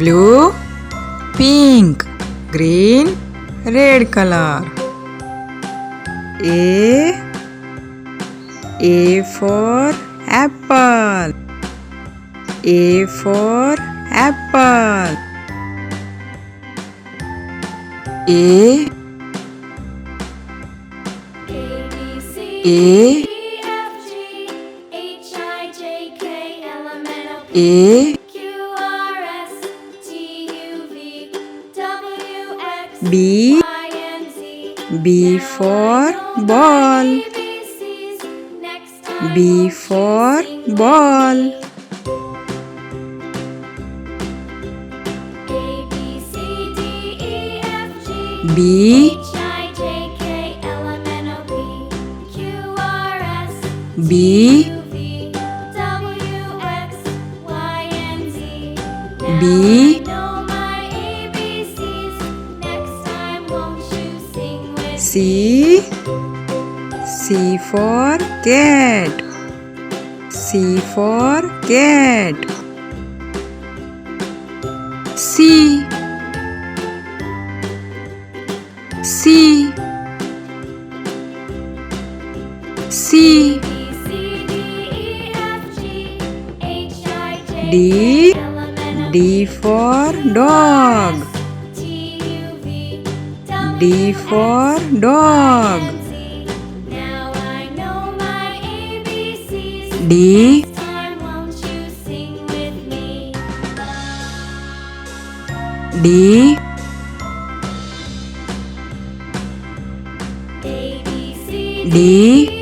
blue, pink, green, red color. A for apple. A for apple. A A B B for ball. B for ball. B B B C C for cat. C for cat. C C C D D for dog. D for dog. D D D